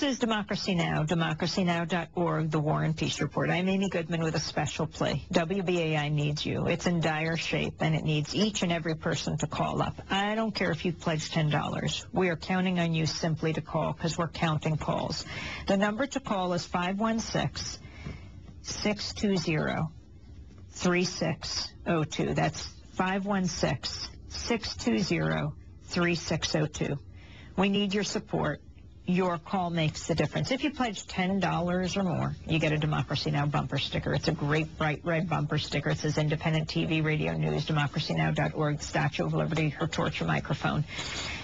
This is Democracy Now!, democracynow.org, the War and Peace Report. I'm Amy Goodman with a special plea. WBAI needs you. It's in dire shape, and it needs each and every person to call up. I don't care if you pledge $10. We are counting on you simply to call because we're counting calls. The number to call is 516-620-3602. That's 516-620-3602. We need your support. Your call makes the difference. If you pledge $10 or more, you get a Democracy Now! Bumper sticker. It's a great bright red bumper sticker. It says Independent TV, Radio News, democracynow.org, Statue of Liberty, her torture microphone.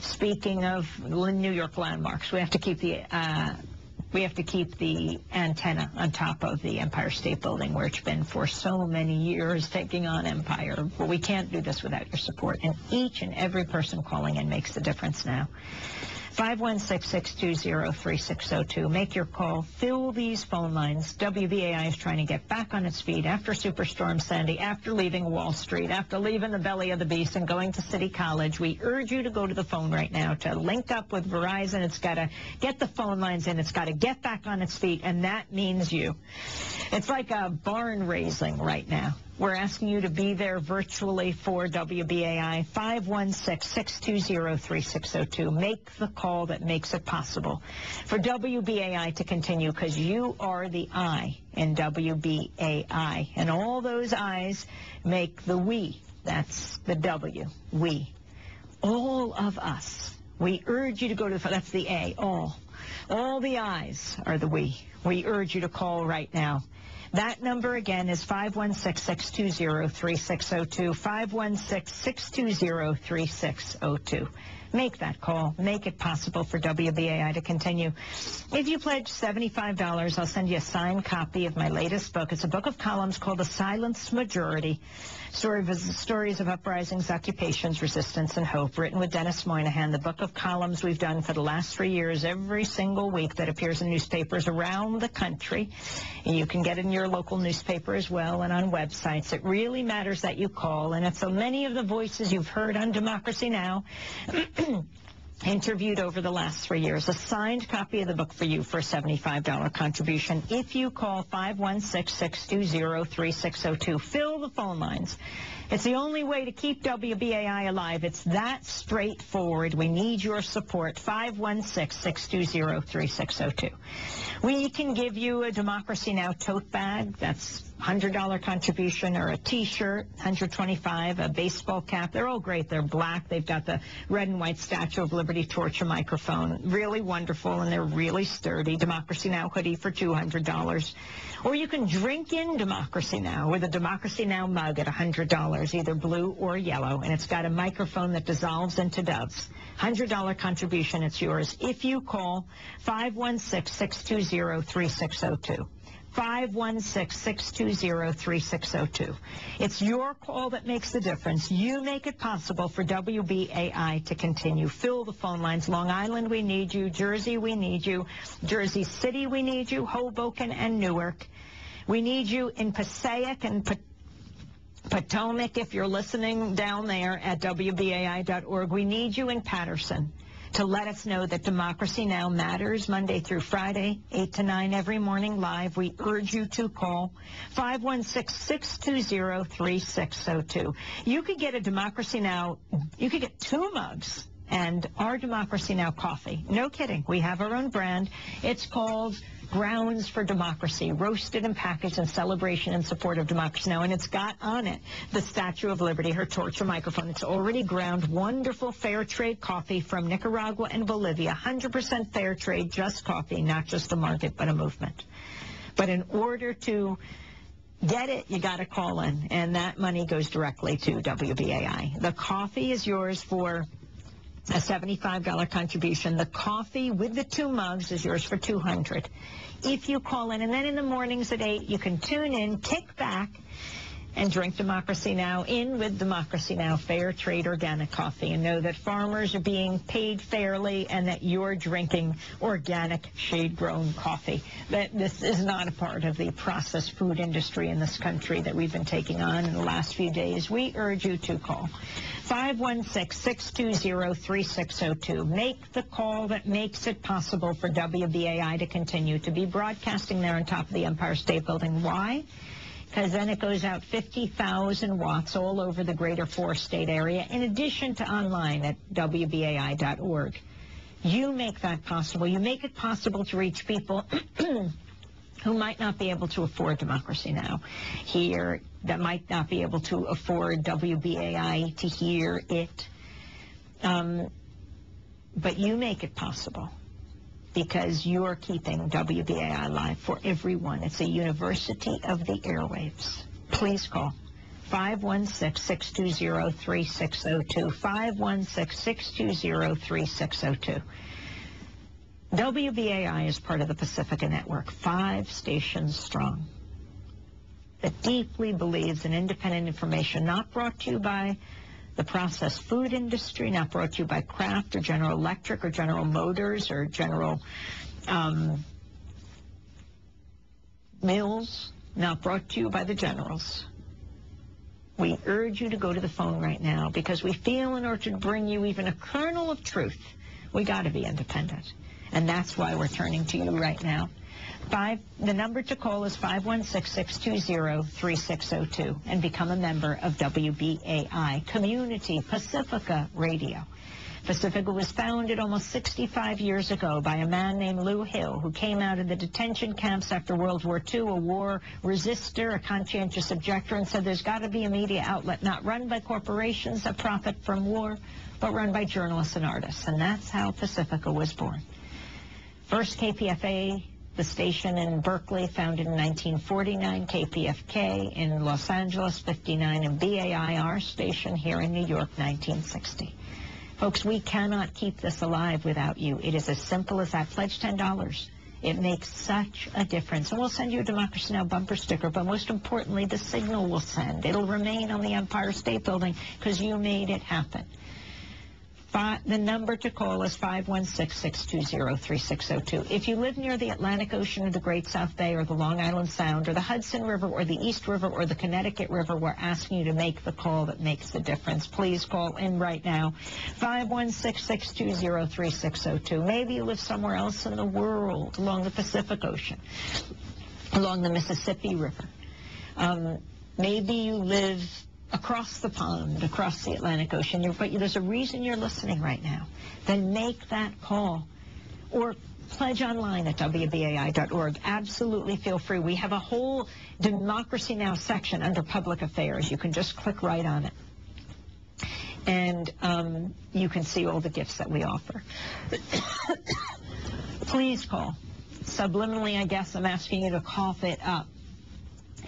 Speaking of New York landmarks, we have to keep the antenna on top of the Empire State Building, where it's been for so many years taking on Empire. But we can't do this without your support, and each and every person calling in makes the difference now. 516-620-3602. Make your call. Fill these phone lines. WBAI is trying to get back on its feet after Superstorm Sandy, after leaving Wall Street, after leaving the belly of the beast and going to City College. We urge you to go to the phone right now to link up with Verizon. It's got to get the phone lines in. It's got to get back on its feet, and that means you. It's like a barn raising right now. We're asking you to be there virtually for WBAI, 516-620-3602. Make the call that makes it possible for WBAI to continue, because you are the I in WBAI. And all those I's make the we. That's the W, we. All of us. We urge you to go to the phone. That's the A, all. All the I's are the we. We urge you to call right now. That number again is 516-620-3602, 516-620-3602. Make that call. Make it possible for WBAI to continue. If you pledge $75, I'll send you a signed copy of my latest book. It's a book of columns called The Silenced Majority, Stories of Uprisings, Occupations, Resistance, and Hope, written with Dennis Moynihan. The book of columns we've done for the last 3 years, every single week, that appears in newspapers around the country. And you can get it in your local newspaper as well and on websites. It really matters that you call, and it's so many of the voices you've heard on Democracy Now! Interviewed over the last 3 years. A signed copy of the book for you for a $75 contribution if you call 516-620-3602. Fill the phone lines. It's the only way to keep WBAI alive. It's that straightforward. We need your support. 516-620-3602. We can give you a Democracy Now! Tote bag. That's $100 contribution, or a T-shirt, $125, a baseball cap. They're all great. They're black. They've got the red and white Statue of Liberty torture microphone. Really wonderful, and they're really sturdy. Democracy Now! Hoodie for $200. Or you can drink in Democracy Now! with a Democracy Now! Mug at $100, either blue or yellow, and it's got a microphone that dissolves into doves. $100 contribution. It's yours if you call 516-620-3602. 516-620-3602. It's your call that makes the difference. You make it possible for WBAI to continue. Fill the phone lines. Long Island, we need you. Jersey, we need you. Jersey City, we need you. Hoboken and Newark. We need you in Passaic and Potomac, if you're listening down there at WBAI.org. We need you in Patterson to let us know that Democracy Now! Matters Monday through Friday, 8 to 9 every morning live. We urge you to call 516-620-3602. You could get a Democracy Now! You could get 2 mugs and our Democracy Now! Coffee. No kidding. We have our own brand. It's called Grounds for Democracy, roasted and packaged in celebration and support of Democracy Now! And it's got on it the Statue of Liberty, her torture microphone. It's already ground, wonderful fair trade coffee from Nicaragua and Bolivia, 100% fair trade, just coffee, not just a market, but a movement. But in order to get it, you got to call in, and that money goes directly to WBAI. The coffee is yours for a $75 contribution. The coffee with the 2 mugs is yours for $200 if you call in. And then in the mornings at 8, you can tune in, kick back, and drink Democracy Now! In with Democracy Now! Fair trade organic coffee, and know that farmers are being paid fairly and that you're drinking organic shade-grown coffee. That this is not a part of the processed food industry in this country that we've been taking on in the last few days. We urge you to call 516-620-3602. Make the call that makes it possible for WBAI to continue to be broadcasting there on top of the Empire State Building. Why? Because then it goes out 50,000 watts all over the greater four-state area, in addition to online at WBAI.org. You make that possible. You make it possible to reach people who might not be able to afford Democracy Now! Here, that might not be able to afford WBAI to hear it. But you make it possible, because you're keeping WBAI live for everyone. It's a university of the airwaves. Please call 516-620-3602, 516-620-3602. WBAI is part of the Pacifica Network, 5 stations strong, that deeply believes in independent information, not brought to you by the processed food industry, not brought to you by Kraft or General Electric or General Motors or General Mills, not brought to you by the generals. We urge you to go to the phone right now, because we feel in order to bring you even a kernel of truth, we got to be independent. And that's why we're turning to you right now. The number to call is 516-620-3602 and become a member of WBAI Community Pacifica Radio. Pacifica was founded almost 65 years ago by a man named Lou Hill, who came out of the detention camps after World War II, a war resistor, a conscientious objector, and said there's got to be a media outlet not run by corporations that profit from war, but run by journalists and artists. And that's how Pacifica was born. First KPFA, the station in Berkeley, founded in 1949, KPFK in Los Angeles, 59, and BAI, our station here in New York, 1960. Folks, we cannot keep this alive without you. It is as simple as that. Pledge $10. It makes such a difference. And we'll send you a Democracy Now! Bumper sticker, but most importantly, the signal will send. It'll remain on the Empire State Building because you made it happen. The number to call is 516-620-3602. If you live near the Atlantic Ocean or the Great South Bay or the Long Island Sound or the Hudson River or the East River or the Connecticut River, we're asking you to make the call that makes the difference. Please call in right now, 516-620-3602. Maybe you live somewhere else in the world, along the Pacific Ocean, along the Mississippi River. Maybe you live across the pond, across the Atlantic Ocean, but there's a reason you're listening right now. Then make that call, or pledge online at WBAI.org. Absolutely feel free. We have a whole Democracy Now! Section under Public Affairs. You can just click right on it, and you can see all the gifts that we offer. Please call. Subliminally, I guess I'm asking you to cough it up.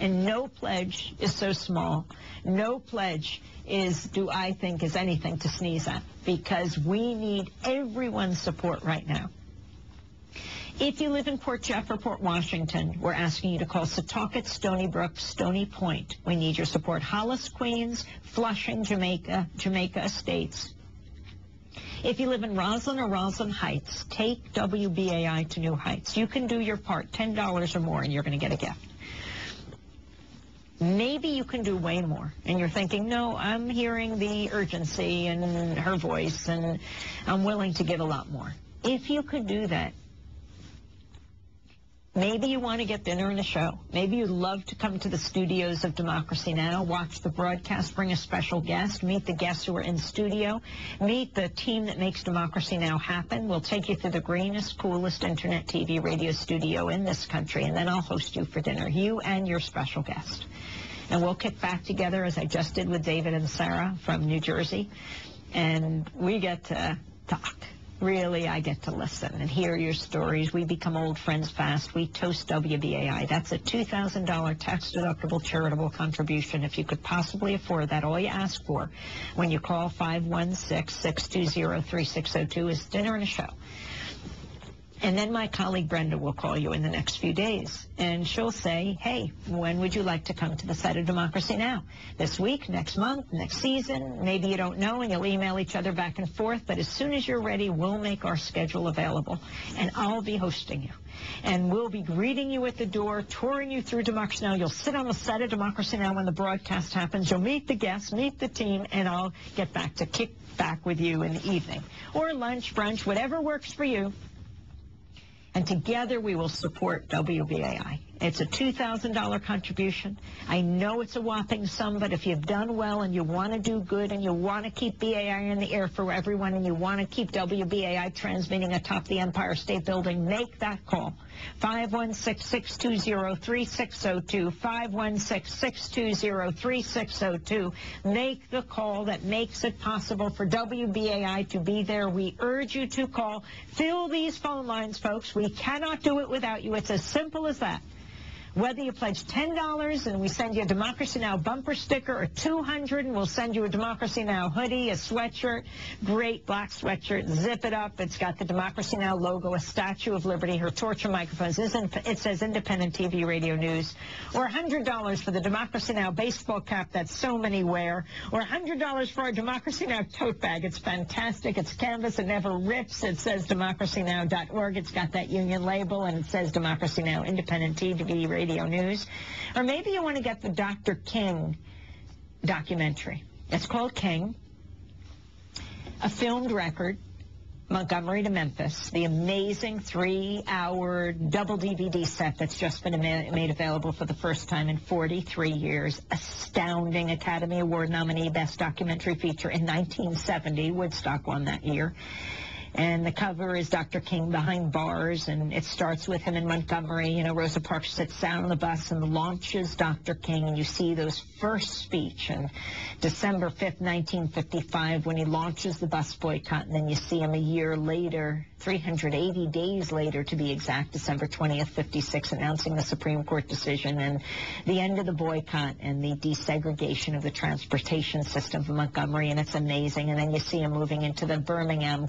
And no pledge is so small. No pledge is anything to sneeze at, because we need everyone's support right now. If you live in Port Jeff or Port Washington, we're asking you to call Setauket, Stony Brook, Stony Point. We need your support. Hollis, Queens, Flushing, Jamaica Estates. If you live in Roslyn or Roslyn Heights, take WBAI to new heights. You can do your part, $10 or more, and you're going to get a gift. Maybe you can do way more, and you're thinking, no, I'm hearing the urgency in her voice, and I'm willing to give a lot more. If you could do that, maybe you want to get dinner and a show. Maybe you'd love to come to the studios of Democracy Now!, watch the broadcast, bring a special guest, meet the guests who are in studio, meet the team that makes Democracy Now! Happen. We'll take you through the greenest, coolest internet, TV, radio studio in this country, and then I'll host you for dinner, you and your special guest. And we'll kick back together, as I just did with David and Sarah from New Jersey, and we get to talk. Really, I get to listen and hear your stories. We become old friends fast. We toast WBAI. That's a $2,000 tax-deductible charitable contribution. If you could possibly afford that, all you ask for when you call 516-620-3602 is dinner and a show. And then my colleague Brenda will call you in the next few days, and she'll say, hey, when would you like to come to the site of Democracy Now? This week, next month, next season? Maybe you don't know, and you'll email each other back and forth, but as soon as you're ready, we'll make our schedule available, and I'll be hosting you. And we'll be greeting you at the door, touring you through Democracy Now! You'll sit on the set of Democracy Now! When the broadcast happens. You'll meet the guests, meet the team, and I'll get back to kick back with you in the evening. Or lunch, brunch, whatever works for you. And together we will support WBAI. It's a $2,000 contribution. I know it's a whopping sum, but if you've done well and you want to do good and you want to keep BAI in the air for everyone and you want to keep WBAI transmitting atop the Empire State Building, make that call. 516-620-3602, 516-620-3602. Make the call that makes it possible for WBAI to be there. We urge you to call. Fill these phone lines, folks. We cannot do it without you. It's as simple as that. Whether you pledge $10 and we send you a Democracy Now! Bumper sticker, or $200 and we'll send you a Democracy Now! Hoodie, a sweatshirt, great black sweatshirt, zip it up. It's got the Democracy Now! Logo, a Statue of Liberty, her torture microphones. It says Independent TV Radio News. Or $100 for the Democracy Now! Baseball cap that so many wear. Or $100 for our Democracy Now! Tote bag. It's fantastic. It's canvas. It never rips. It says democracynow.org. It's got that union label, and it says Democracy Now! Independent TV Radio News. Or maybe you want to get the Dr. King documentary. It's called King, a filmed record, Montgomery to Memphis, the amazing 3-hour double DVD set that's just been made available for the first time in 43 years. Astounding Academy Award nominee, Best Documentary Feature in 1970. Woodstock won that year. And the cover is Dr. King behind bars, and it starts with him in Montgomery. You know, Rosa Parks sits down on the bus and launches Dr. King, and you see those first speech on December 5th, 1955, when he launches the bus boycott, and then you see him a year later, 380 days later to be exact, December 20th, 56, announcing the Supreme Court decision and the end of the boycott and the desegregation of the transportation system of Montgomery, and it's amazing. And then you see him moving into the Birmingham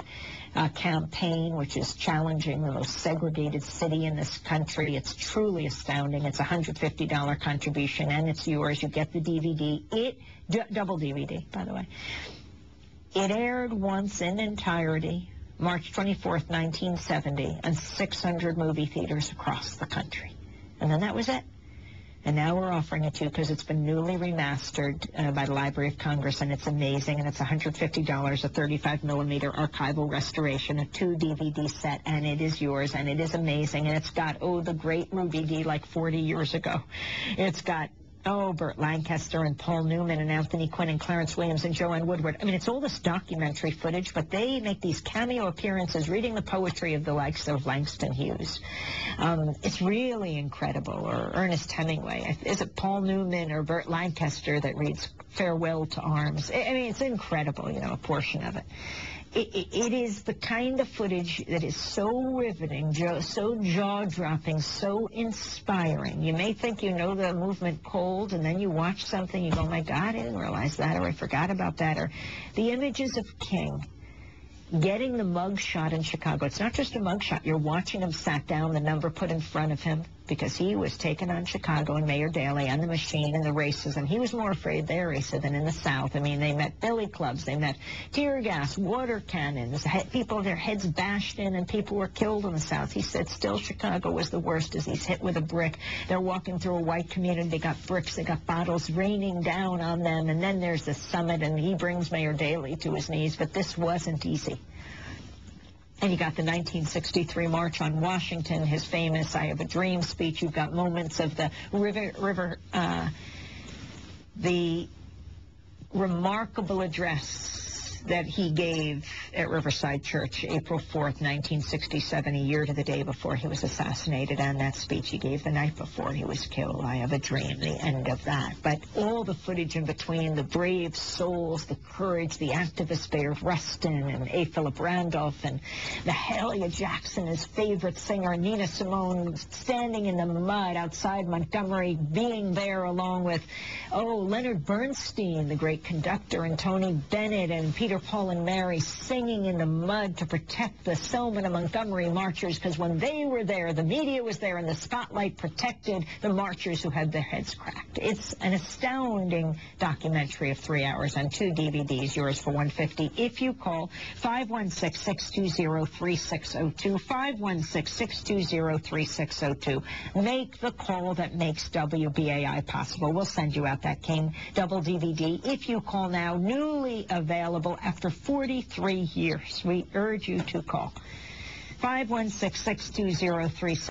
campaign, which is challenging the most segregated city in this country. It's truly astounding. It's a $150 contribution, and it's yours. You get the DVD. Double DVD, by the way. It aired once in entirety, March 24th, 1970, on 600 movie theaters across the country. And then that was it. And now we're offering it to you because it's been newly remastered by the Library of Congress, and it's amazing, and it's $150, a 35-millimeter archival restoration, a 2-DVD set, and it is yours, and it is amazing, and it's got, the great Ruby Dee like 40 years ago. It's got Burt Lancaster and Paul Newman and Anthony Quinn and Clarence Williams and Joanne Woodward. I mean, it's all this documentary footage, but they make these cameo appearances reading the poetry of the likes of Langston Hughes. It's really incredible. Or Ernest Hemingway. Is it Paul Newman or Burt Lancaster that reads Farewell to Arms? I mean, it's incredible, a portion of it. It is the kind of footage that is so riveting, so jaw-dropping, so inspiring. You may think you know the movement cold, and then you watch something, you go, my God, I didn't realize that, or I forgot about that. Or the images of King getting the mug shot in Chicago. It's not just a mug shot. You're watching him sat down, the number put in front of him, because he was taking on Chicago and Mayor Daley and the machine and the racism. He was more afraid there, racism, than in the South. I mean, they met billy clubs, they met tear gas, water cannons, people, their heads bashed in, and people were killed in the South. He said still Chicago was the worst as he's hit with a brick. They're walking through a white community. They got bricks, they got bottles raining down on them, and then there's the summit, and he brings Mayor Daley to his knees, but this wasn't easy. And you got the 1963 March on Washington, his famous I Have a Dream speech. You've got moments of the the remarkable address that he gave at Riverside Church, April 4th, 1967, a year to the day before he was assassinated, and that speech he gave the night before he was killed. I have a dream, the end of that. But all the footage in between, the brave souls, the courage, the activist Bayard Rustin and A. Philip Randolph, and the Mahalia Jackson, his favorite singer, Nina Simone, standing in the mud outside Montgomery, being there along with, Leonard Bernstein, the great conductor, and Tony Bennett, and Peter Peter, Paul, and Mary singing in the mud to protect the Selma and Montgomery marchers, because when they were there, the media was there, and the spotlight protected the marchers who had their heads cracked. It's an astounding documentary of 3 hours on 2 DVDs, yours for $150 if you call 516-620-3602, 516-620-3602. Make the call that makes WBAI possible. We'll send you out that King double DVD if you call now, newly available after 43 years. We urge you to call 516-620-3602.